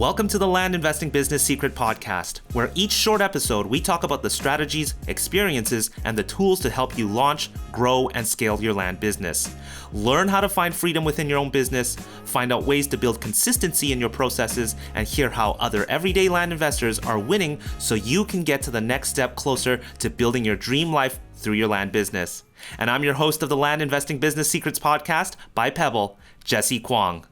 Welcome to the Land Investing Business Secret Podcast, where each short episode we talk about the strategies, experiences, and the tools to help you launch, grow, and scale your land business. Learn how to find freedom within your own business, find out ways to build consistency in your processes, and hear how other everyday land investors are winning so you can get to the next step closer to building your dream life through your land business. And I'm your host of the Land Investing Business Secrets Podcast by Pebble, Jesse Kwong.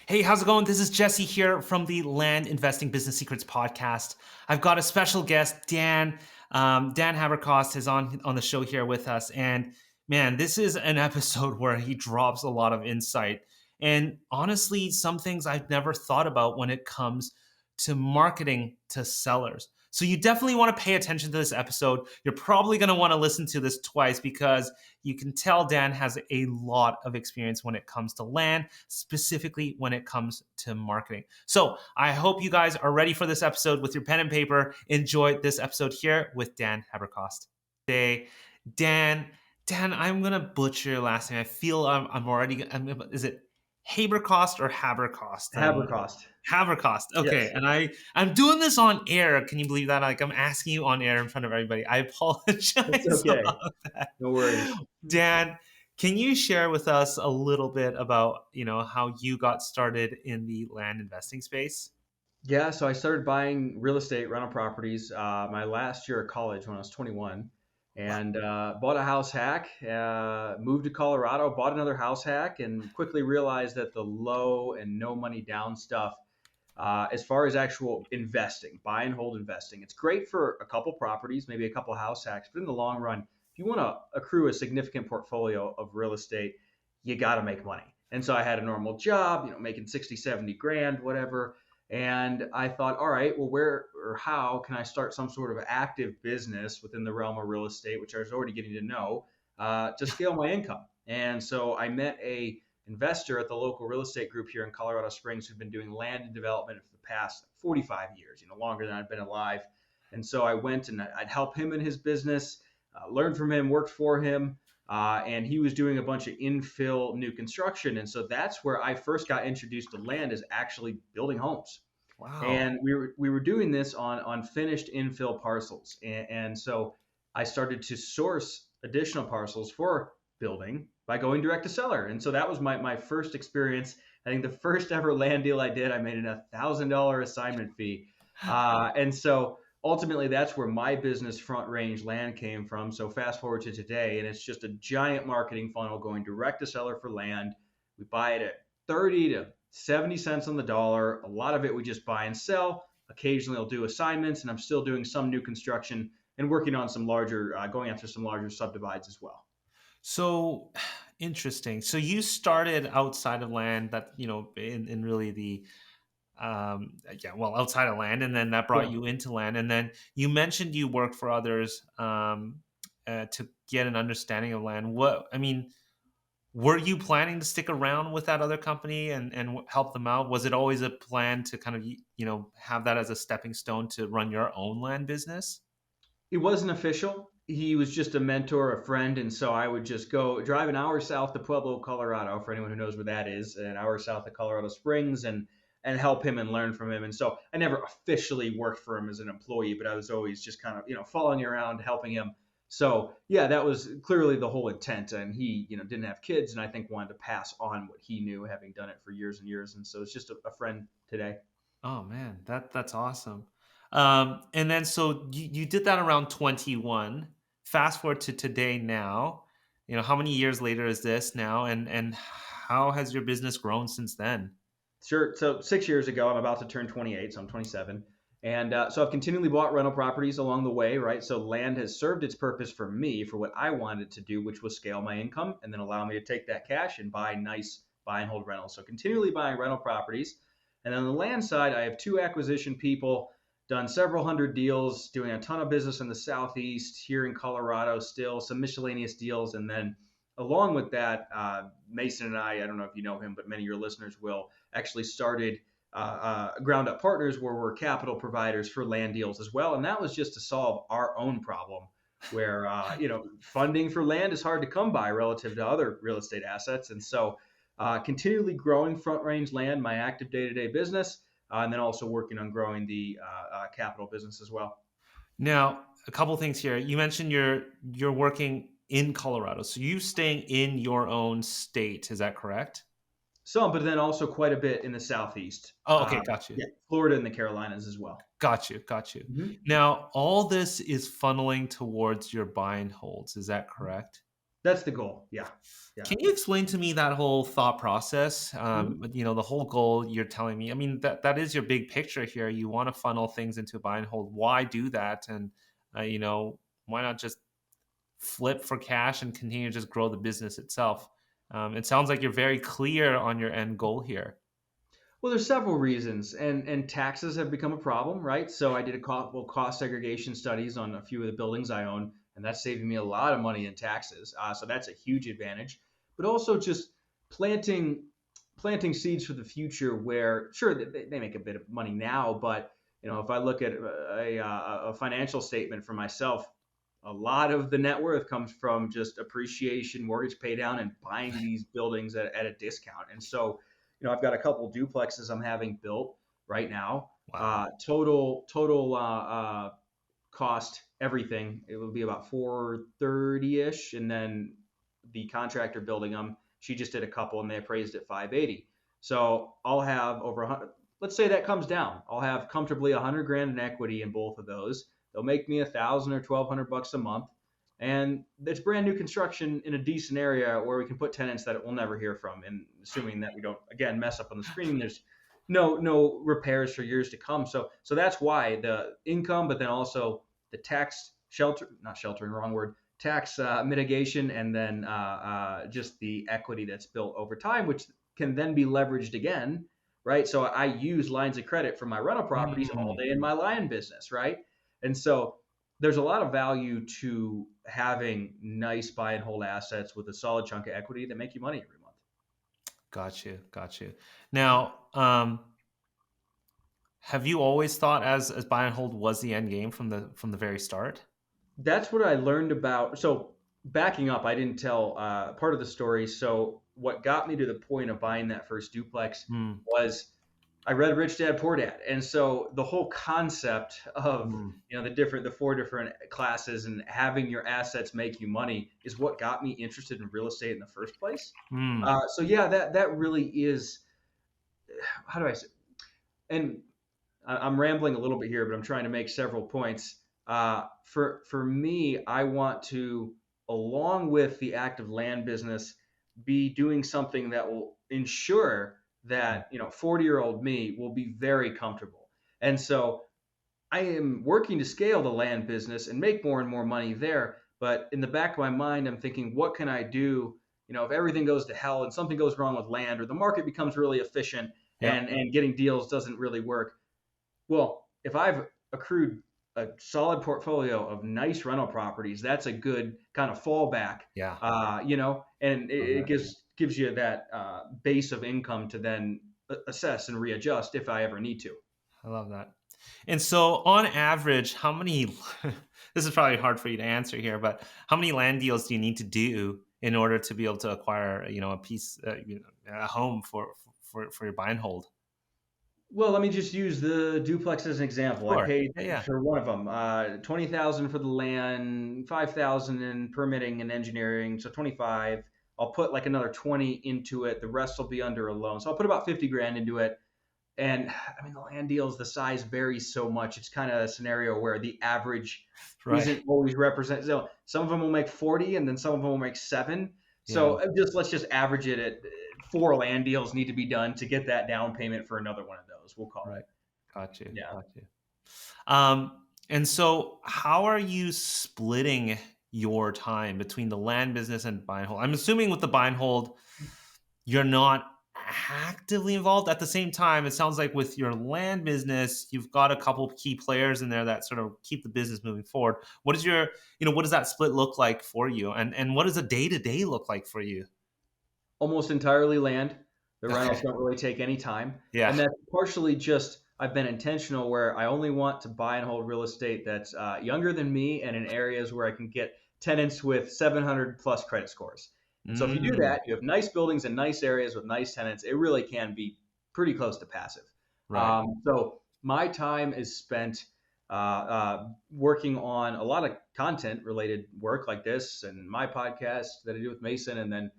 Hey, how's it going? This is Jesse here from the Land Investing Business Secrets Podcast. I've got a special guest, Dan. Dan Haberkost is on the show here with us. And man, this is an episode where he drops a lot of insight. And honestly, some things I've never thought about when it comes to marketing to sellers. So you definitely want to pay attention to this episode. You're probably going to want to listen to this twice because you can tell Dan has a lot of experience when it comes to land, specifically when it comes to marketing. So I hope you guys are ready for this episode with your pen and paper. Enjoy this episode here with Dan Haberkost. Today, Dan, I'm going to butcher your last name. I feel is it Haberkost or Haberkost? Haberkost. Okay. Yes. And I'm doing this on air. Can you believe that? Like, I'm asking you on air in front of everybody. I apologize. It's okay. About that. No worries. Dan, can you share with us a little bit about, how you got started in the land investing space? Yeah. So I started buying real estate, rental properties, my last year of college when I was 21. And bought a house hack, moved to Colorado, bought another house hack, and quickly realized that the low and no money down stuff, as far as actual investing, buy and hold investing, it's great for a couple properties, maybe a couple house hacks, but in the long run, if you want to accrue a significant portfolio of real estate, you got to make money. And so I had a normal job, making 60, 70 grand, whatever. And I thought, all right, well, where or how can I start some sort of active business within the realm of real estate, which I was already getting to know, to scale my income? And so I met a investor at the local real estate group here in Colorado Springs who'd been doing land and development for the past 45 years, longer than I'd been alive. And so I went and I'd help him in his business, learned from him, worked for him. And he was doing a bunch of infill new construction. And so that's where I first got introduced to land, is actually building homes. Wow. And we were doing this on finished infill parcels. And so I started to source additional parcels for building by going direct to seller. And so that was my first experience. I think the first ever land deal I did, I made an $1,000 assignment fee. And so ultimately, that's where my business Front Range Land came from. So fast forward to today, and it's just a giant marketing funnel going direct to seller for land. We buy it at 30 to 70 cents on the dollar. A lot of it we just buy and sell. Occasionally I'll do assignments, and I'm still doing some new construction and working on some larger, going after some larger subdivides as well. So interesting. So you started outside of land, that, in really the outside of land, and then that brought you into land. And then you mentioned you worked for others to get an understanding of land. Were you planning to stick around with that other company and help them out? Was it always a plan to kind of, have that as a stepping stone to run your own land business? It wasn't official. He was just a mentor, a friend. And so I would just go drive an hour south to Pueblo, Colorado, for anyone who knows where that is, an hour south of Colorado Springs, and help him and learn from him. And so I never officially worked for him as an employee, but I was always just kind of, following around, helping him. So yeah, that was clearly the whole intent. And he, didn't have kids, and I think wanted to pass on what he knew, having done it for years and years. And so it's just a friend today. Oh man, that's awesome. And then, so you did that around 21, fast forward to today now, how many years later is this now? And how has your business grown since then? Sure. So 6 years ago, I'm about to turn 28, so I'm 27. And so I've continually bought rental properties along the way, right? So land has served its purpose for me for what I wanted to do, which was scale my income and then allow me to take that cash and buy nice buy and hold rentals. So continually buying rental properties. And on the land side, I have two acquisition people, done several hundred deals, doing a ton of business in the Southeast, here in Colorado still, some miscellaneous deals. And then along with that, Mason and I don't know if you know him, but many of your listeners will, actually started Ground Up Partners, where we're capital providers for land deals as well. And that was just to solve our own problem, where funding for land is hard to come by relative to other real estate assets. And so continually growing Front Range Land, my active day-to-day business, and then also working on growing the capital business as well. Now, a couple things here. You mentioned you're working in Colorado, so you staying in your own state. Is that correct? Some, but then also quite a bit in the Southeast. Oh, okay, got you. Yeah, Florida and the Carolinas as well. Got you. Got you. Mhm. Now, all this is funneling towards your buy and holds. Is that correct? That's the goal. Yeah. Yeah. Can you explain to me that whole thought process? Mhm. The whole goal you're telling me. I mean, that is your big picture here. You want to funnel things into buy and hold. Why do that? And why not just flip for cash and continue to just grow the business itself? It sounds like you're very clear on your end goal here. Well, there's several reasons, and taxes have become a problem, right? So I did cost segregation studies on a few of the buildings I own, and that's saving me a lot of money in taxes. So that's a huge advantage. But also just planting planting seeds for the future, where sure they make a bit of money now, but if I look at a financial statement for myself, a lot of the net worth comes from just appreciation, mortgage pay down, and buying these buildings at a discount. And so, I've got a couple duplexes I'm having built right now. Wow. Total cost everything it will be about 430 ish, and then the contractor building them, she just did a couple and they appraised at 580. So I'll have over 100. Let's say that comes down. I'll have comfortably 100 grand in equity in both of those. They'll make me 1,000 or 1,200 bucks a month, and it's brand new construction in a decent area where we can put tenants that we'll never hear from. And assuming that we don't again mess up on the screening, there's no repairs for years to come. So that's why the income, but then also the tax shelter, not sheltering, wrong word, tax mitigation, and then just the equity that's built over time, which can then be leveraged again, right? So I use lines of credit for my rental properties all Mm. day in my land business, right? And so there's a lot of value to having nice buy and hold assets with a solid chunk of equity that make you money every month. Got you. Got you. Now, have you always thought as buy and hold was the end game from the very start? That's what I learned about. So backing up, I didn't tell part of the story. So what got me to the point of buying that first duplex Mm. was I read Rich Dad Poor Dad, and so the whole concept of Mm. the four different classes and having your assets make you money is what got me interested in real estate in the first place. Mm. So yeah, that really is, how do I say? And I'm rambling a little bit here, but I'm trying to make several points. For me, I want to, along with the active land business, be doing something that will ensure that 40-year-old me will be very comfortable. And so I am working to scale the land business and make more and more money there. But in the back of my mind, I'm thinking, what can I do? If everything goes to hell and something goes wrong with land, or the market becomes really efficient Yeah. and getting deals doesn't really work, well, if I've accrued a solid portfolio of nice rental properties, that's a good kind of fallback, Yeah. and Love it that. gives you that base of income to then assess and readjust if I ever need to. I love that. And so, on average, how many? This is probably hard for you to answer here, but how many land deals do you need to do in order to be able to acquire, a piece, a home for your buy and hold? Well, let me just use the duplex as an example. I Sure. paid Yeah. Yeah. for one of them 20,000 for the land, 5,000 in permitting and engineering, so 25. I'll put like another 20 into it. The rest will be under a loan, so I'll put about 50 grand into it. And I mean, the land deals, the size varies so much. It's kind of a scenario where the average Right. isn't always represented. So some of them will make 40, and then some of them will make 7. Yeah. So let's just average it at 4 land deals need to be done to get that down payment for another one of those. We'll call Right. it. Got you. Yeah. Got you. And so, how are you splitting your time between the land business and buy and hold? I'm assuming with the buy and hold, you're not actively involved. At the same time, it sounds like with your land business, you've got a couple of key players in there that sort of keep the business moving forward. What does that split look like for you? And what does a day to day look like for you? Almost entirely land. The Okay. rentals don't really take any time. Yeah. And that's partially just I've been intentional where I only want to buy and hold real estate that's younger than me and in areas where I can get tenants with 700 plus credit scores. And so if you do Mm, that, you have nice buildings and nice areas with nice tenants. It really can be pretty close to passive. right. So my time is spent working on a lot of content related work like this and my podcast that I do with Mason, and then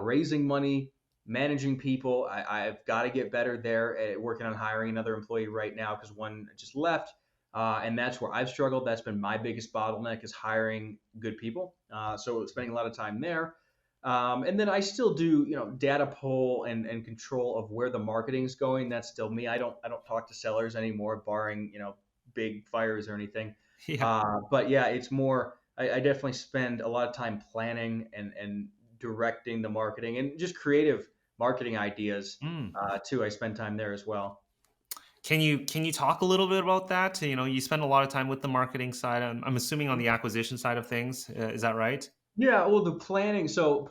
raising money, managing people. I've got to get better there at working on hiring another employee right now because one just left. And that's where I've struggled. That's been my biggest bottleneck is hiring good people. So spending a lot of time there. And then I still do, data pull and control of where the marketing is going. That's still me. I don't talk to sellers anymore, barring big fires or anything. Yeah. But yeah, it's more. I definitely spend a lot of time planning and directing the marketing and just creative marketing ideas Mm. too. I spend time there as well. Can you talk a little bit about that? You spend a lot of time with the marketing side. I'm assuming on the acquisition side of things. Is that right? Yeah, well, the planning, so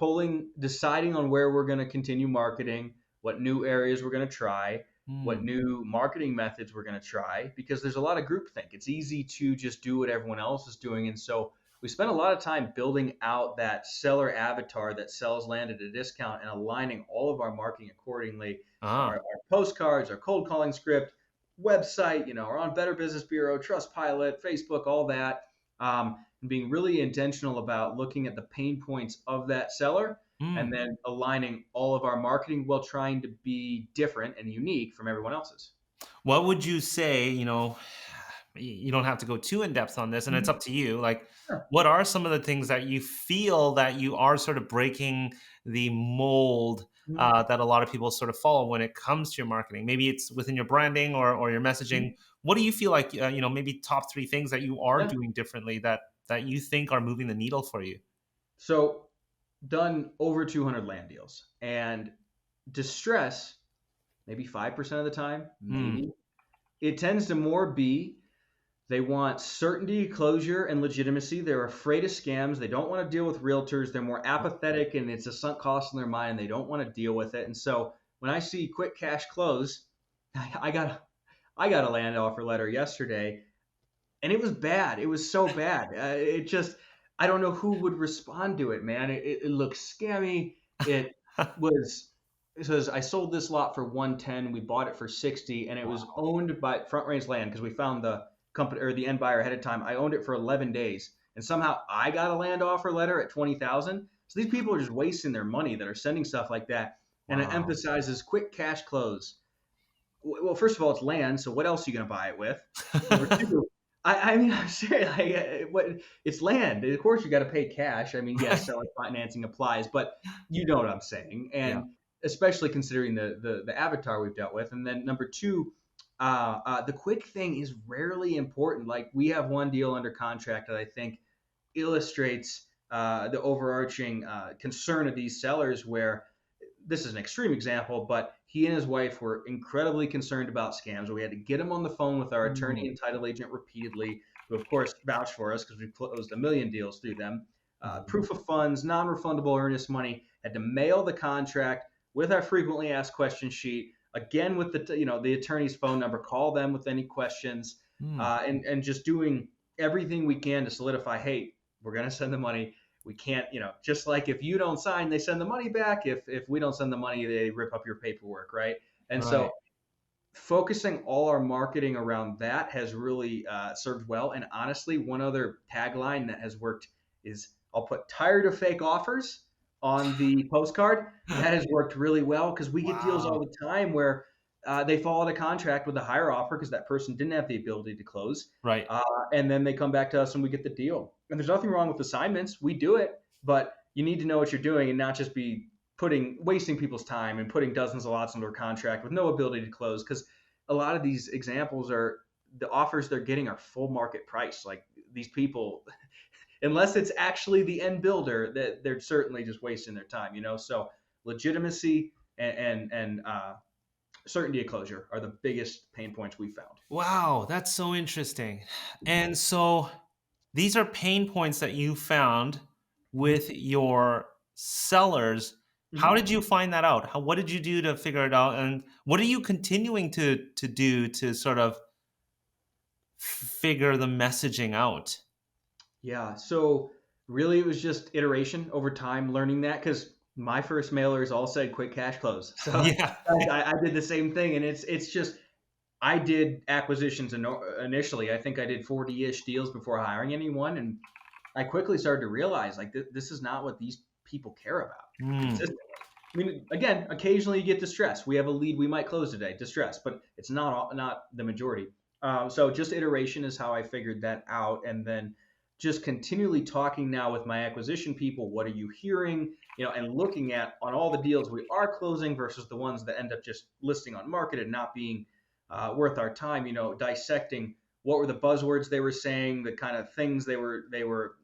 deciding on where we're going to continue marketing, what new areas we're going to try, what Mm. new marketing methods we're going to try, because there's a lot of groupthink. It's easy to just do what everyone else is doing. And so we spend a lot of time building out that seller avatar that sells land at a discount and aligning all of our marketing accordingly. Our Ah. postcards, our cold calling script, website, our on Better Business Bureau, Trustpilot, Facebook, all that. And being really intentional about looking at the pain points of that seller and Mm. then aligning all of our marketing while trying to be different and unique from everyone else's. What would you say, you don't have to go too in depth on this, and it's Mhm. up to you. Like, Sure. what are some of the things that you feel that you are sort of breaking the mold Mhm. that a lot of people sort of follow when it comes to your marketing? Maybe it's within your branding or your messaging. Mhm. What do you feel like, maybe top three things that you are Yeah. doing differently that you think are moving the needle for you? So done over 200 land deals and distress, maybe 5% of the time, Mm. maybe it tends to more be they want certainty, closure, and legitimacy. They're afraid of scams. They don't want to deal with realtors. They're more apathetic and it's a sunk cost in their mind and they don't want to deal with it. And so when I see quick cash close, I got I got a land offer letter yesterday and it was bad. It was so bad. It just I don't know who would respond to it, man. It looks scammy. It was it says I sold this lot for 110. We bought it for 60, and it was Wow. owned by Front Range Land because we found the company or the end buyer ahead of time. I owned it for 11 days, and somehow I got a land offer letter at 20,000. So these people are just wasting their money that are sending stuff like that, and it Wow. emphasizes quick cash close. Well, first of all, it's land, so what else are you going to buy it with? Number two, I mean, I'm serious. What it's land. Of course, you got to pay cash. I mean, yes, seller financing applies, but you know what I'm saying, Yeah. and especially considering the avatar we've dealt with. And then number two, the quick thing is rarely important. Like we have one deal under contract that I think illustrates the overarching concern of these sellers, where this is an extreme example, but he and his wife were incredibly concerned about scams. We had to get him on the phone with our attorney Mm. and title agent repeatedly, who of course vouched for us because we closed a million deals through them. Mhm. Proof of funds, non-refundable earnest money. Had to mail the contract with our frequently asked question sheet. Again with the attorney's phone number. Call them with any questions, Mm. and just doing everything we can to solidify. Hey, we're going to send the money. We can't, just like if you don't sign, they send the money back. If we don't send the money, they rip up your paperwork, right? And Right. so focusing all our marketing around that has really served well. And honestly, one other tagline that has worked is I'll put tired of fake offers on the postcard. That has worked really well because we get deals all Wow. the time where they fall out of contract with a higher offer because that person didn't have the ability to close. Right. Uh, and then they come back to us and we get the deal. And there's nothing wrong with assignments. We do it, but you need to know what you're doing and not just be wasting people's time and putting dozens of lots under contract with no ability to close because a lot of these examples are the offers they're getting are full market price. Like these people, unless it's actually the end builder, that they're certainly just wasting their time. So legitimacy and certainty of closure are the biggest pain points we found. Wow, that's so interesting. And so these are pain points that you found Mhm. with your sellers. How Mhm. did you find that out? What did you do to figure it out? And what are you continuing to do to sort of figure the messaging out? Yeah. So Really, it was just iteration over time, learning that because my first mailers all said quick cash close. So Yeah. I did the same thing, and it's just I did acquisitions initially. I think I did 40-ish deals before hiring anyone, and I quickly started to realize like this is not what these people care about Mm, consistently. I mean, again, occasionally you get distress. We have a lead we might close today, distress, but it's not the majority. So just iteration is how I figured that out, and then just continually talking now with my acquisition people. What are you hearing? And looking at on all the deals we are closing versus the ones that end up just listing on market and not being worth our time. Dissecting what were the buzzwords they were saying, the kind of things they were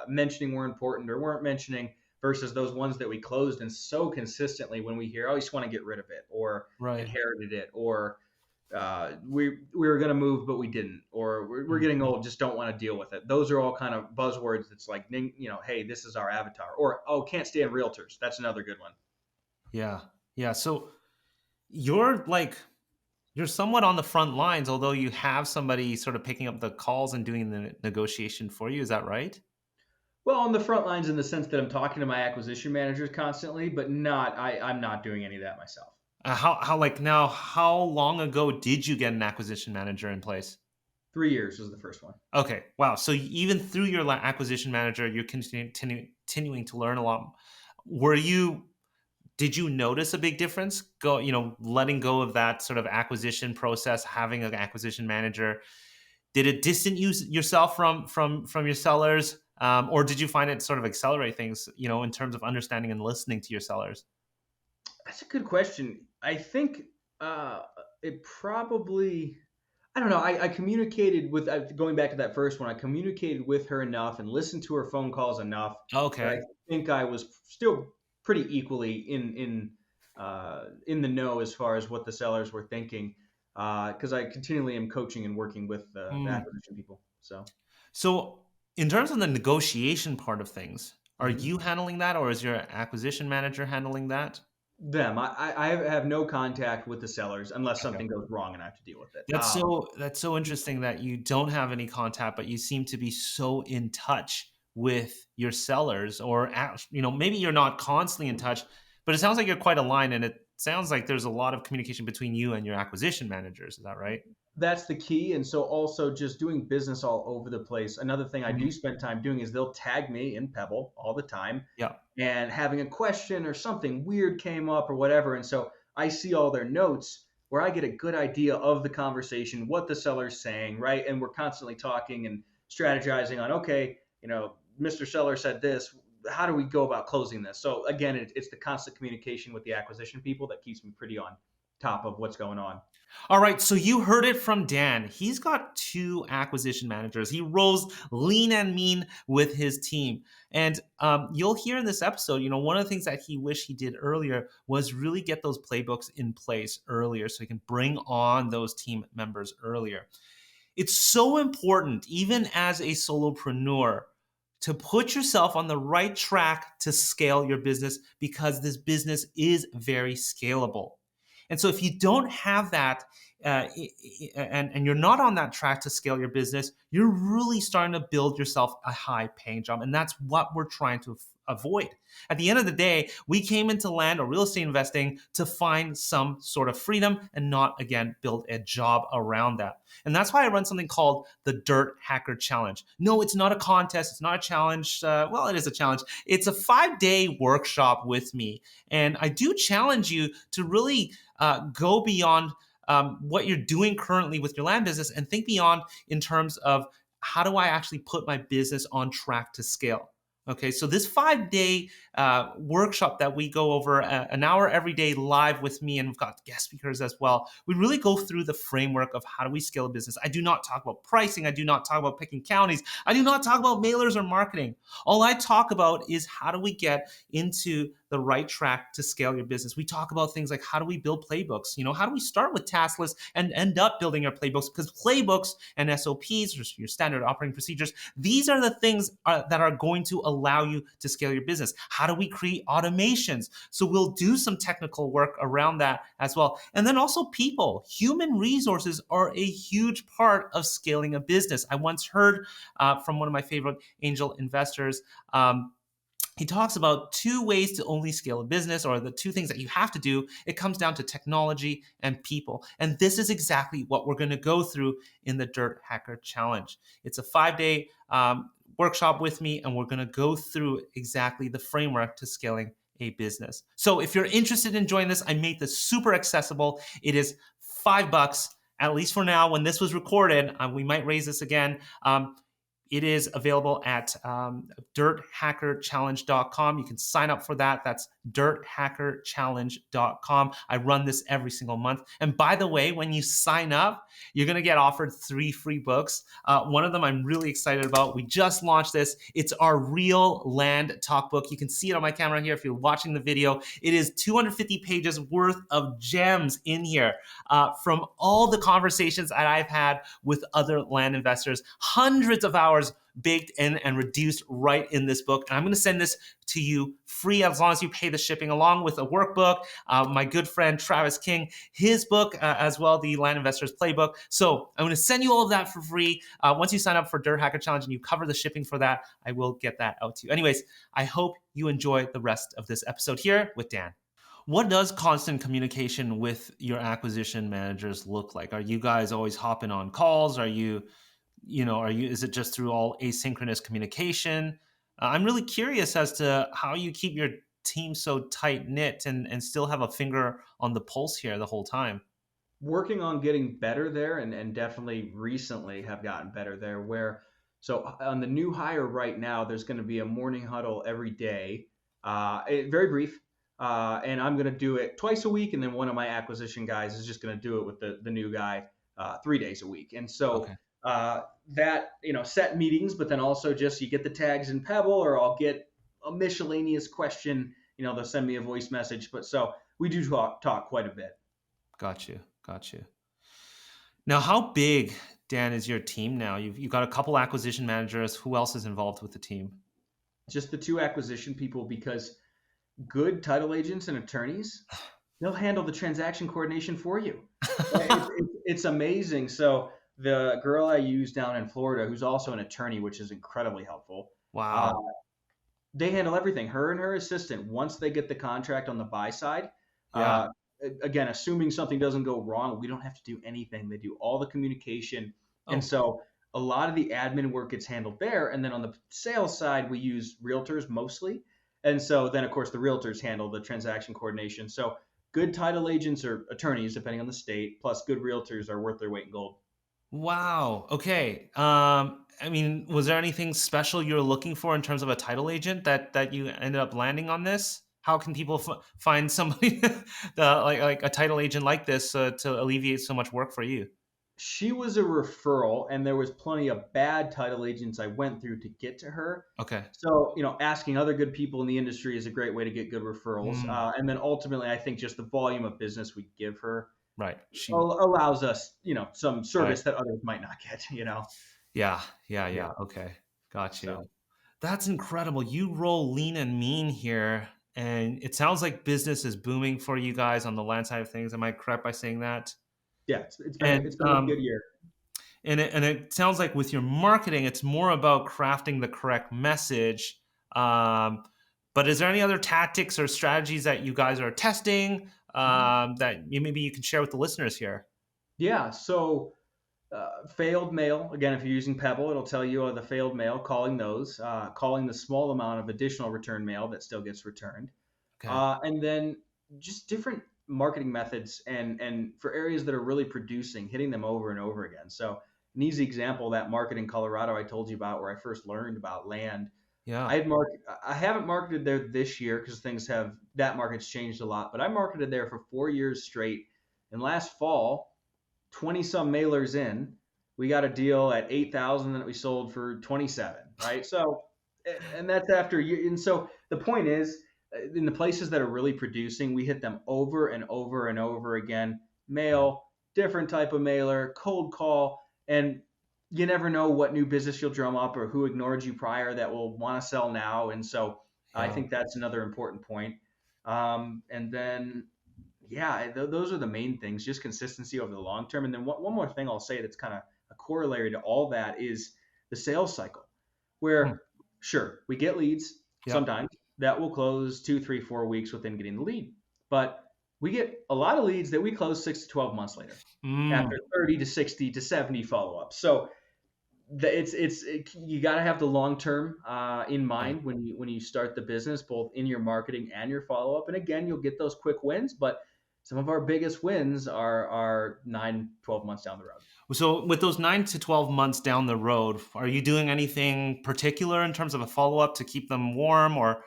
mentioning were important or weren't mentioning versus those ones that we closed. And so consistently when we hear, oh, you just want to get rid of it or right. inherited it or we were going to move but we didn't or we're Mm, getting old, just don't want to deal with it. Those are all kind of buzzwords. It's like, hey, this is our avatar. Or, oh, can't stand realtors. That's another good one. yeah. Yeah. So you're like, you're somewhat on the front lines, although you have somebody sort of picking up the calls and doing the negotiation for you. Is that right? Well, on the front lines in the sense that I'm talking to my acquisition managers constantly, but I'm not doing any of that myself. How like now? How long ago did you get an acquisition manager in place? 3 years was the first one. Okay, wow. So even through your acquisition manager, you're continuing to learn a lot. Were you? Did you notice a big difference? Letting go of that sort of acquisition process, having an acquisition manager. Did it distance yourself from your sellers, or did you find it sort of accelerate things? In terms of understanding and listening to your sellers. That's a good question. I think it probably, I don't know. I communicated with, going back to that first one, I communicated with her enough and listened to her phone calls enough that I Okay. think I was still pretty equally in the know as far as what the sellers were thinking. Because I continually am coaching and working with the Hmm. acquisition people. So. So, in terms of the negotiation part of things, are Mhm. you handling that, or is your acquisition manager handling that? Them. I have no contact with the sellers unless Okay. something goes wrong and I have to deal with it. That's so interesting that you don't have any contact, but you seem to be so in touch with your sellers, or maybe you're not constantly in touch, but it sounds like you're quite aligned, and it sounds like there's a lot of communication between you and your acquisition managers. Is that right? That's the key. And so also just doing business all over the place. Another thing I do Mhm. spend time doing is they'll tag me in Pebble all the time Yeah. and having a question or something weird came up or whatever. And so I see all their notes where I get a good idea of the conversation, what the seller's saying, right? And we're constantly talking and strategizing on, okay, Mr. Seller said this. How do we go about closing this? So again, it's the constant communication with the acquisition people that keeps me pretty on top of what's going on. All right, so you heard it from Dan. He's got two acquisition managers. He rolls lean and mean with his team. And you'll hear in this episode, one of the things that he wished he did earlier was really get those playbooks in place earlier so he can bring on those team members earlier. It's so important, even as a solopreneur, to put yourself on the right track to scale your business because this business is very scalable. And so, if you don't have that, and you're not on that track to scale your business, you're really starting to build yourself a high paying job. And that's what we're trying to avoid. At the end of the day, we came into land or real estate investing to find some sort of freedom and not, again, build a job around that. And that's why I run something called the Dirt Hacker Challenge. No, it's not a contest. It's not a challenge. Well, it is a challenge. It's a 5-day workshop with me. And I do challenge you to really go beyond what you're doing currently with your land business and think beyond in terms of how do I actually put my business on track to scale? Okay, so this 5-day workshop that we go over an hour every day live with me, and we've got guest speakers as well. We really go through the framework of how do we scale a business. I do not talk about pricing. I do not talk about picking counties. I do not talk about mailers or marketing. All I talk about is how do we get into the right track to scale your business. We talk about things like how do we build playbooks? How do we start with task lists and end up building our playbooks? Because playbooks and SOPs, or your standard operating procedures, these are the things that are going to allow you to scale your business. How do we create automations? So we'll do some technical work around that as well. And then also people, human resources are a huge part of scaling a business. I once heard from one of my favorite angel investors, he talks about two ways to only scale a business, or the two things that you have to do. It comes down to technology and people. And this is exactly what we're going to go through in the Dirt Hacker Challenge. It's a 5-day workshop with me, and we're going to go through exactly the framework to scaling a business. So if you're interested in joining this, I made this super accessible. It is $5, at least for now. When this was recorded, we might raise this again. It is available at dirthackerchallenge.com. You can sign up for that. That's dirthackerchallenge.com. I run this every single month. And by the way, when you sign up, you're going to get offered 3 free books. One of them I'm really excited about. We just launched this. It's our Real Land Talk book. You can see it on my camera here if you're watching the video. It is 250 pages worth of gems in here from all the conversations that I've had with other land investors, hundreds of hours baked in and reduced right in this book. And I'm going to send this to you free as long as you pay the shipping, along with a workbook. My good friend Travis King, his book as well, the Land Investors Playbook. So I'm going to send you all of that for free. Once you sign up for Dirt Hacker Challenge and you cover the shipping for that, I will get that out to you. Anyways, I hope you enjoy the rest of this episode here with Dan. What does constant communication with your acquisition managers look like? Are you guys always hopping on calls? Is it just through all asynchronous communication? I'm really curious as to how you keep your team so tight knit and still have a finger on the pulse here the whole time. Working on getting better there, and definitely recently have gotten better there. So on the new hire right now, there's going to be a morning huddle every day, very brief. And I'm going to do it twice a week. And then one of my acquisition guys is just going to do it with the new guy 3 days a week. And so Okay. that, set meetings, but then also just you get the tags in Pebble, or I'll get a miscellaneous question, they'll send me a voice message. But so we do talk quite a bit. Got you. Now, how big, Dan, is your team now? You've got a couple acquisition managers. Who else is involved with the team? Just the 2 acquisition people, because good title agents and attorneys, they'll handle the transaction coordination for you. It's amazing. So the girl I use down in Florida, who's also an attorney, which is incredibly helpful. Wow. They handle everything. Her and her assistant, once they get the contract on the buy side, Yeah. again, assuming something doesn't go wrong, we don't have to do anything. They do all the communication. Oh, And so a lot of the admin work gets handled there. And then on the sales side, we use realtors mostly. And so then, of course, the realtors handle the transaction coordination. So good title agents or attorneys, depending on the state, plus good realtors are worth their weight in gold. wow. Okay. Was there anything special you were looking for in terms of a title agent that you ended up landing on this? How can people find somebody like a title agent like this to alleviate so much work for you? She was a referral, and there was plenty of bad title agents I went through to get to her. Okay. So, asking other good people in the industry is a great way to get good referrals. And then ultimately, I think just the volume of business we give her Right. allows us, some service Right. that others might not get. Yeah. Yeah. Okay. Got you. So, That's incredible. You roll lean and mean here, and it sounds like business is booming for you guys on the land side of things. Am I correct by saying that? yeah, it's been And it's been a good year. it sounds like with your marketing, it's more about crafting the correct message. Um, but is there any other tactics or strategies that you guys are testing that maybe you can share with the listeners here? Yeah. So, failed mail, again, if you're using Pebble, it'll tell you the failed mail, calling those, calling the small amount of additional return mail that still gets returned. Okay. And then just different marketing methods, and for areas that are really producing, hitting them over and over again. So an easy example, that market in Colorado I told you about, where I first learned about land. Yeah. I haven't marketed there this year because that market's changed a lot, but I marketed there for 4 years straight. And last fall, 20 some mailers in, we got a deal at 8,000 that we sold for 27, right? So, and that's after you. And so the point is, in the places that are really producing, we hit them over and over and over again. Mail, different type of mailer, cold call, and you never know what new business you'll drum up or who ignored you prior that will want to sell now. And so I Yeah. think that's another important point. And then, yeah, those are the main things, just consistency over the long term. And then one more thing I'll say that's kind of a corollary to all that is the sales cycle, Hmm. where sure, we get leads Yep. sometimes that will close 2, 3, 4 weeks within getting the lead. But we get a lot of leads that we close 6 to 12 months later Mm. after 30 to 60 to 70 follow ups. So you got to have the long term in Yeah. mind when you start the business, both in your marketing and your follow up. And again, you'll get those quick wins, but some of our biggest wins are 9, 12 months down the road. So with those 9 to 12 months down the road, are you doing anything particular in terms of a follow up to keep them warm, or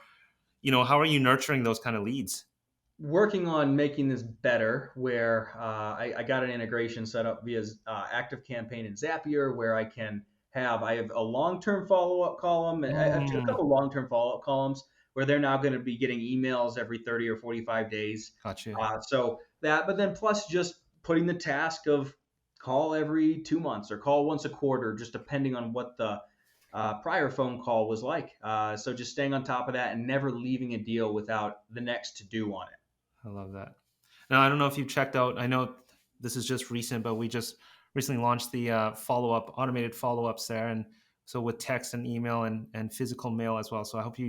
how are you nurturing those kind of leads? Working on making this better where I got an integration set up via Active Campaign and Zapier where I have a long-term follow-up column. I have a Mm. couple long-term follow-up columns where they're now going to be getting emails every 30 or 45 days. Got you. So that, but then plus just putting the task of call every 2 months or call once a quarter, just depending on what the prior phone call was like. So just staying on top of that and never leaving a deal without the next to do on it. I love that. Now, I don't know if you've checked out, I know this is just recent, but we just recently launched the automated follow ups there. And so with text and email and physical mail as well. So I hope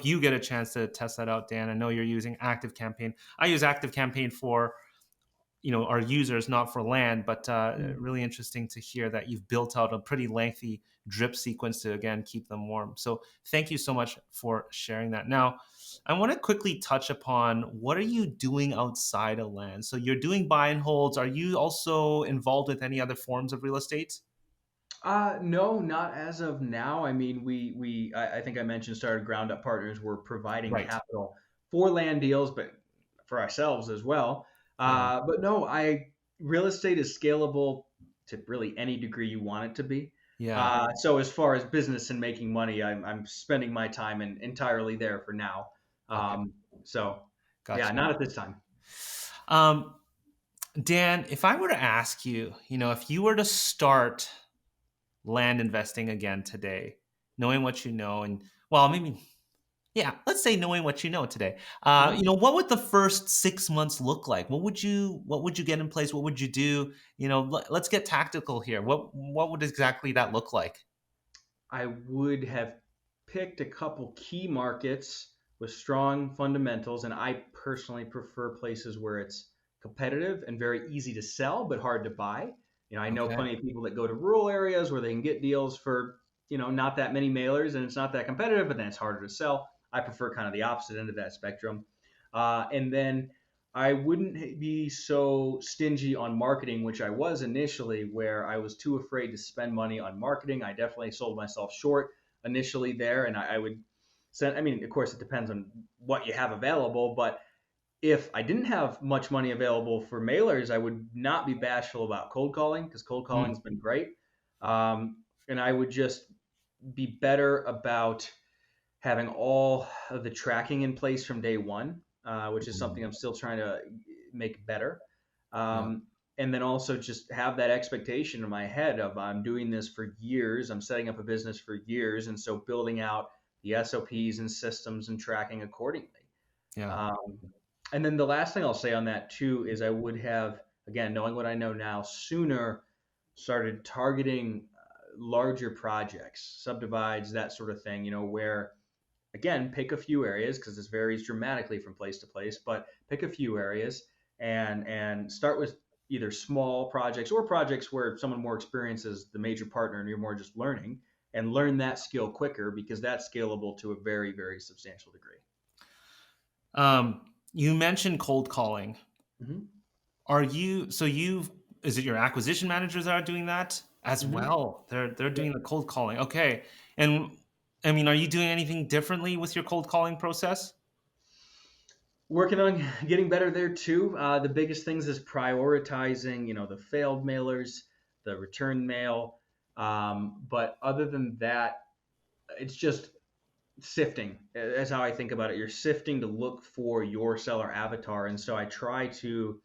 you get a chance to test that out, Dan. I know you're using Active Campaign. I use Active Campaign for our users, not for land, but really interesting to hear that you've built out a pretty lengthy drip sequence to again keep them warm. So thank you so much for sharing that. Now I want to quickly touch upon what are you doing outside of land. So you're doing buy and holds. Are you also involved with any other forms of real estate? No, not as of now. I mean, I think I mentioned started Ground Up Partners. We're providing Right. capital for land deals, but for ourselves as well. Yeah. But no, real estate is scalable to really any degree you want it to be. Yeah. So as far as business and making money, I'm spending my time entirely there for now. Okay. Um, so yeah, Gotcha. not at this time. Um, Dan, if I were to ask you, if you were to start land investing again today, knowing what you know, and well, maybe, yeah, let's say knowing what you know today. Mhm. What would the first 6 months look like? What would you get in place? What would you do? Let's get tactical here. What would exactly that look like? I would have picked a couple key markets with strong fundamentals, and I personally prefer places where it's competitive and very easy to sell but hard to buy. I know Okay. plenty of people that go to rural areas where they can get deals for, not that many mailers and it's not that competitive, but then it's harder to sell. I prefer kind of the opposite end of that spectrum. And then I wouldn't be so stingy on marketing, which I was initially, where I was too afraid to spend money on marketing. I definitely sold myself short initially there, and I would send. I mean, of course, it depends on what you have available, but if I didn't have much money available for mailers, I would not be bashful about cold calling because cold Mm, calling's been great. And I would just be better about having all of the tracking in place from day one, which is something I'm still trying to make better. yeah. Um, and then also just have that expectation in my head of I'm doing this for years, I'm setting up a business for years, and so building out the SOPs and systems and tracking accordingly. Yeah. Um, and then the last thing I'll say on that too is I would have, again, knowing what I know now, sooner started targeting larger projects, subdivides, that sort of thing, where again, pick a few areas because this varies dramatically from place to place, but pick a few areas and start with either small projects or projects where someone more experienced is the major partner and you're more just learning and learn that skill quicker because that's scalable to a very, very substantial degree. You mentioned cold calling. Hmm. Are you so you've is it your acquisition managers that are doing that as Hmm. well? They're Yep. doing the cold calling. Okay. And I mean, are you doing anything differently with your cold calling process? Working on getting better there too. The biggest things is prioritizing, the failed mailers, the return mail. But other than that, it's just sifting. That's how I think about it. You're sifting to look for your seller avatar. And so I try to,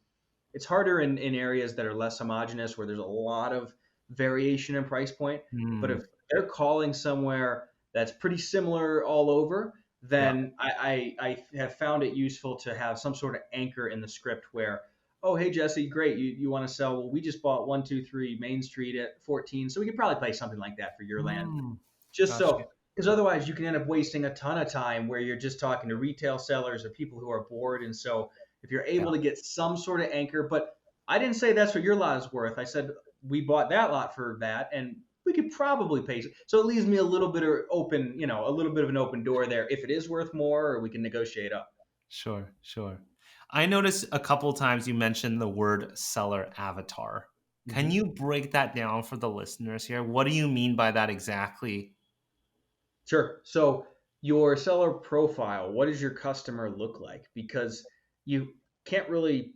it's harder in areas that are less homogenous where there's a lot of variation in price point. But Mm, if they're calling somewhere that's pretty similar all over, yeah. then I have found it useful to have some sort of anchor in the script where, oh, hey, Jesse, great. You want to sell? Well, we just bought 123 Main Street at 14. So we could probably play something like that for your land. Mm, Just gotcha. so, because otherwise you can end up wasting a ton of time where you're just talking to retail sellers or people who are bored. And so if you're Yeah, able to get some sort of anchor, but I didn't say that's what your lot is worth. I said we bought that lot for that, and we could probably pay. So it leaves me a little bit of open, a little bit of an open door there. If it is worth more, or we can negotiate up. sure, sure. I noticed a couple times you mentioned the word seller avatar. Can Mhm. you break that down for the listeners here? What do you mean by that exactly? Sure. So your seller profile, what does your customer look like? Because you can't really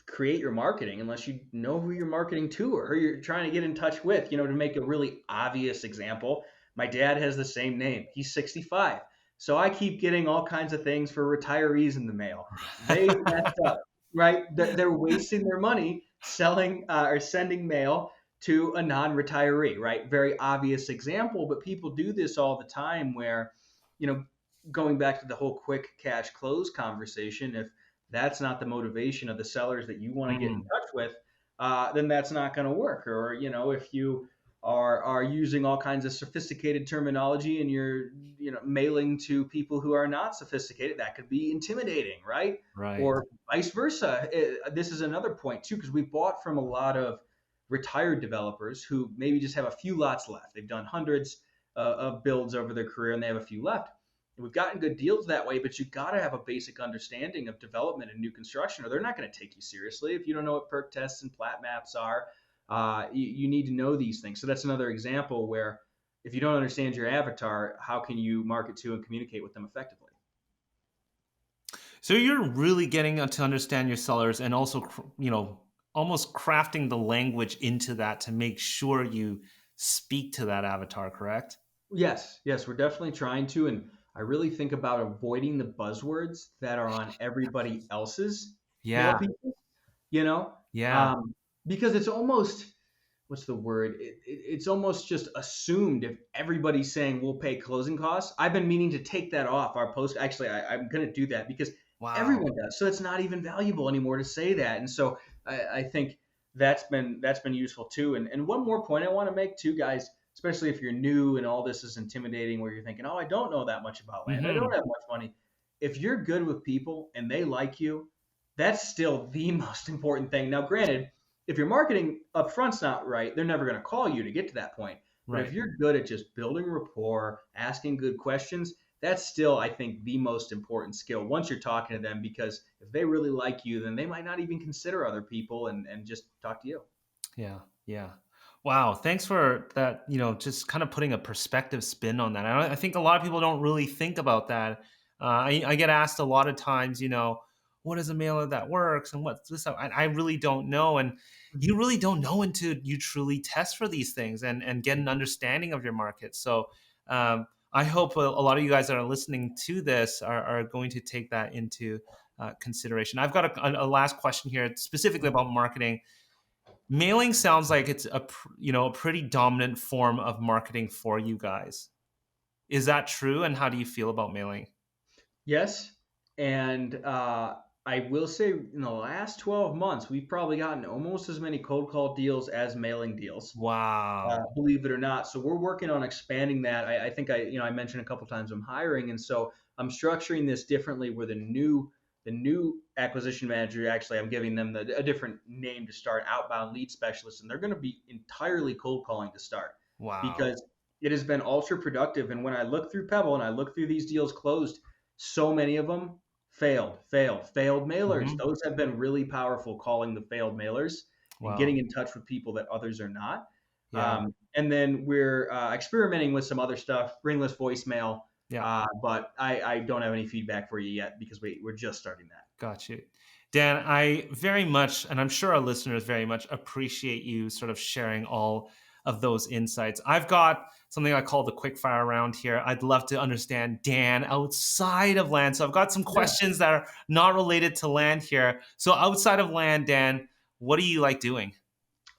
create your marketing unless you know who you're marketing to or who you're trying to get in touch with. To make a really obvious example, my dad has the same name. He's 65. So I keep getting all kinds of things for retirees in the mail. They messed up, right? They're wasting their money selling or sending mail to a non-retiree, right? Very obvious example, but people do this all the time where, you know, going back to the whole quick cash close conversation, if that's not the motivation of the sellers that you want to get in Mm, touch with, then that's not going to work. Or if you are using all kinds of sophisticated terminology and you're mailing to people who are not sophisticated, that could be intimidating, right? right. Or vice versa. This is another point too, because we bought from a lot of retired developers who maybe just have a few lots left. They've done hundreds of builds over their career and they have a few left. We've gotten good deals that way, but you got to have a basic understanding of development and new construction, or they're not going to take you seriously. If you don't know what perk tests and plat maps are, you need to know these things. So that's another example where if you don't understand your avatar, how can you market to and communicate with them effectively? So you're really getting to understand your sellers and also, almost crafting the language into that to make sure you speak to that avatar, correct? Yes, yes, we're definitely trying to. And I really think about avoiding the buzzwords that are on everybody else's mail Yeah, pieces, you know, yeah. um, because it's almost, what's the word? It's almost just assumed if everybody's saying we'll pay closing costs. I've been meaning to take that off our post. Actually, I'm going to do that because Wow. everyone does. So it's not even valuable anymore to say that. And so I think that's been useful too. And one more point I want to make too, guys, especially if you're new and all this is intimidating, where you're thinking, oh, I don't know that much about land. I don't Hmm. have much money. If you're good with people and they like you, that's still the most important thing. Now, granted, if your marketing up front's not right, they're never going to call you to get to that point. But if Right. you're good at just building rapport, asking good questions, that's still, I think, the most important skill once you're talking to them, because if they really like you, then they might not even consider other people and just talk to you. Yeah, yeah. Wow, thanks for that, just kind of putting a perspective spin on that. I think a lot of people don't really think about that. I get asked a lot of times, what is a mailer that works and what's this? I really don't know. And you really don't know until you truly test for these things and get an understanding of your market. So I hope a lot of you guys that are listening to this are going to take that into consideration. I've got a last question here specifically about marketing. Mailing sounds like it's a pretty dominant form of marketing for you guys. Is that true? And how do you feel about mailing? Yes. And I will say in the last 12 months, we've probably gotten almost as many cold call deals as mailing deals. Wow. Believe it or not. So we're working on expanding that. I think I mentioned a couple times I'm hiring, and so I'm structuring this differently. Where the new acquisition manager, actually, I'm giving them a different name to start, outbound lead specialist, and they're going to be entirely cold calling to start Wow. because it has been ultra productive. And when I look through Pebble and I look through these deals closed, so many of them failed mailers. Hmm. Those have been really powerful, calling the failed mailers and Wow. getting in touch with people that others are not. Yeah. And then we're experimenting with some other stuff, ringless voicemail, Yeah. but I don't have any feedback for you yet because we're just starting that. Got you. Dan, I very much, and I'm sure our listeners very much appreciate you sort of sharing all of those insights. I've got something I call the quick fire round here. I'd love to understand Dan outside of land. So I've got some Yeah. questions that are not related to land here. So outside of land, Dan, what do you like doing?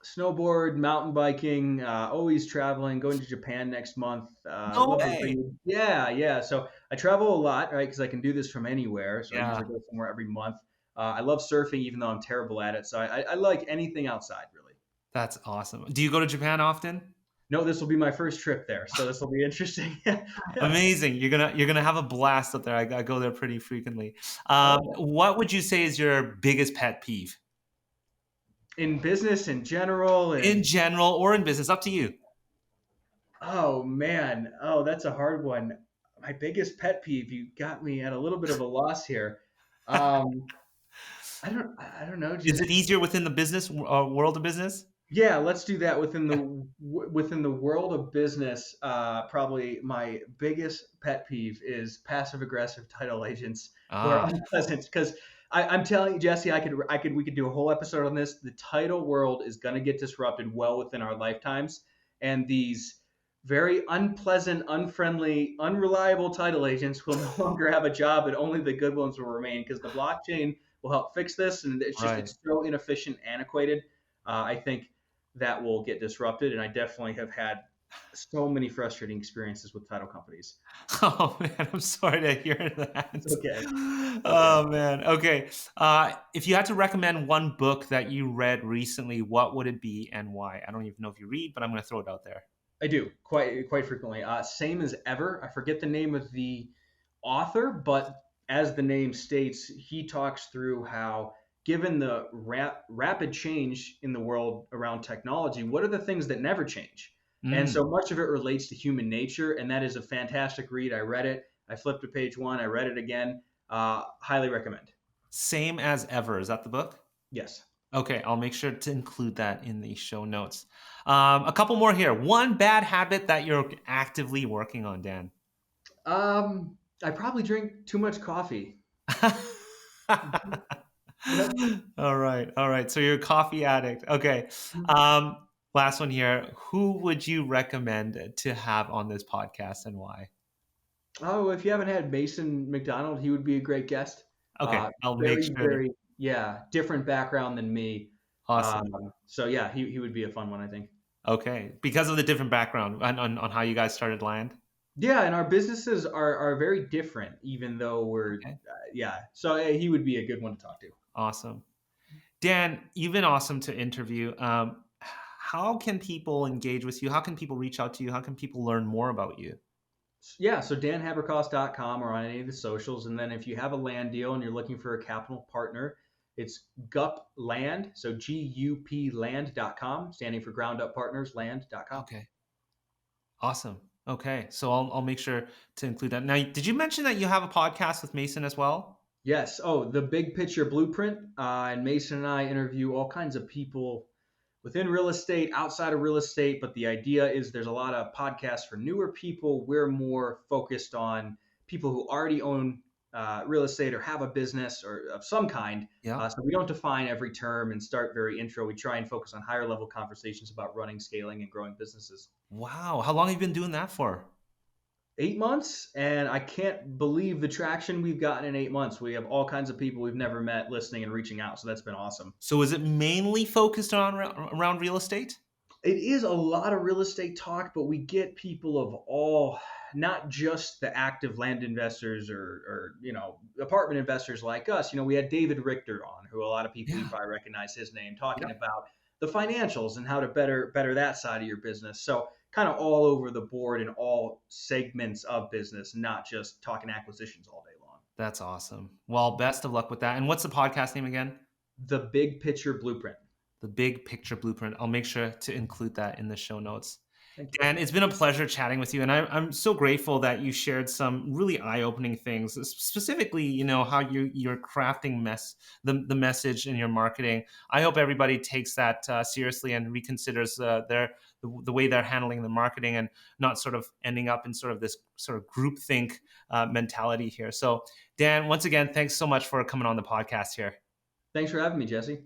Snowboard, mountain biking, always traveling, going to Japan next month. No Love to way. read. Yeah, yeah. So I travel a lot, right? Because I can do this from anywhere. So I Yeah, usually go somewhere every month. I love surfing, even though I'm terrible at it. So I like anything outside, really. that's awesome. Do you go to Japan often? No, this will be my first trip there, so this will be interesting. Yeah. Amazing. You're gonna have a blast up there. I go there pretty frequently. Oh, What would you say is your biggest pet peeve in business in general, in and general or in business? Up to you. oh man, oh that's a hard one. My biggest pet peeve. You got me at a little bit of a loss here. Um, I don't know. Is Just it easier within the business world of business? yeah, let's do that within the world of business. Probably my biggest pet peeve is passive aggressive title agents who are Ah, unpleasant. Because I'm telling you, Jesse, we could do a whole episode on this. The title world is going to get disrupted well within our lifetimes, and these very unpleasant, unfriendly, unreliable title agents will no longer have a job, and only the good ones will remain because the blockchain will help fix this. And right. it's so inefficient, antiquated. I think that will get disrupted. And I definitely have had so many frustrating experiences with title companies. Oh man, I'm sorry to hear It's that. okay. It's okay. Oh man. Okay. If you had to recommend one book that you read recently, what would it be and why? I don't even know if you read, but I'm going to throw it out there. I do quite frequently. Same as ever. I forget the name of the author, but as the name states, he talks through how, given the rapid change in the world around technology, what are the things that never change? And Mm, so much of it relates to human nature, and that is a fantastic read. I read it. I flipped to page one. I read it again. Highly recommend. Same as ever. Is that the book? Yes. Okay, I'll make sure to include that in the show notes. A couple more here. One bad habit that you're actively working on, Dan. I probably drink too much coffee. Yep. All right, all right. So you're a coffee addict. Okay. Last one here. Who would you recommend to have on this podcast and why? Oh, if you haven't had Mason McDonald, he would be a great guest. Okay, I'll make Very, sure to. very, yeah, different background than me. Awesome. So yeah, he would be a fun one, I think. Okay, because of the different background on how you guys started Land. Yeah, and our businesses are very different, even though we're Okay, yeah. So he would be a good one to talk to. awesome. Dan, you've been awesome to interview. How can people engage with you? How can people reach out to you? How can people learn more about you? Yeah, so danhaberkost.com or on any of the socials. And then if you have a land deal and you're looking for a capital partner, it's GUP Land, so GUP Land.com, standing for Ground Up Partners, land.com. Okay, awesome. Okay, so I'll make sure to include that. Now, did you mention that you have a podcast with Mason as well? Yes. Oh, the big picture blueprint. And Mason and I interview all kinds of people within real estate, outside of real estate. But the idea is there's a lot of podcasts for newer people. We're more focused on people who already own real estate or have a business or of some kind. Yeah. So we don't define every term and start very intro. We try and focus on higher level conversations about running, scaling, and growing businesses. Wow. How long have you been doing that for? 8 months, and I can't believe the traction we've gotten in 8 months. We have all kinds of people we've never met listening and reaching out, so that's been awesome. So is it mainly focused on around real estate? It is a lot of real estate talk, but we get people of all, not just the active land investors or apartment investors like us. We had David Richter on, who a lot of people, you Yeah. probably recognize his name, talking Yeah. about the financials and how to better that side of your business. So kind of all over the board in all segments of business, not just talking acquisitions all day long. That's awesome. Well, best of luck with that. And what's the podcast name again? The big picture blueprint. The Big Picture Blueprint. I'll make sure to include that in the show notes. Thank you. Dan, it's been a pleasure chatting with you, and I'm so grateful that you shared some really eye-opening things, specifically, how you're crafting the message in your marketing. I hope everybody takes that seriously and reconsiders the way they're handling the marketing and not sort of ending up in sort of this sort of groupthink mentality here. So, Dan, once again, thanks so much for coming on the podcast here. Thanks for having me, Jesse.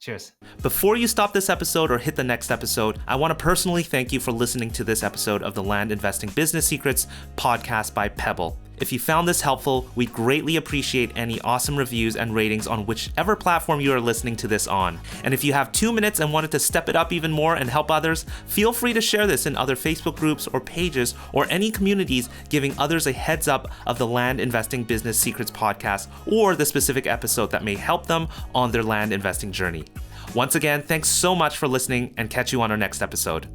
Cheers. Before you stop this episode or hit the next episode, I want to personally thank you for listening to this episode of the Land Investing Business Secrets podcast by Pebble. If you found this helpful, we'd greatly appreciate any awesome reviews and ratings on whichever platform you are listening to this on. And if you have 2 minutes and wanted to step it up even more and help others, feel free to share this in other Facebook groups or pages or any communities, giving others a heads up of the Land Investing Business Secrets podcast or the specific episode that may help them on their land investing journey. Once again, thanks so much for listening, and catch you on our next episode.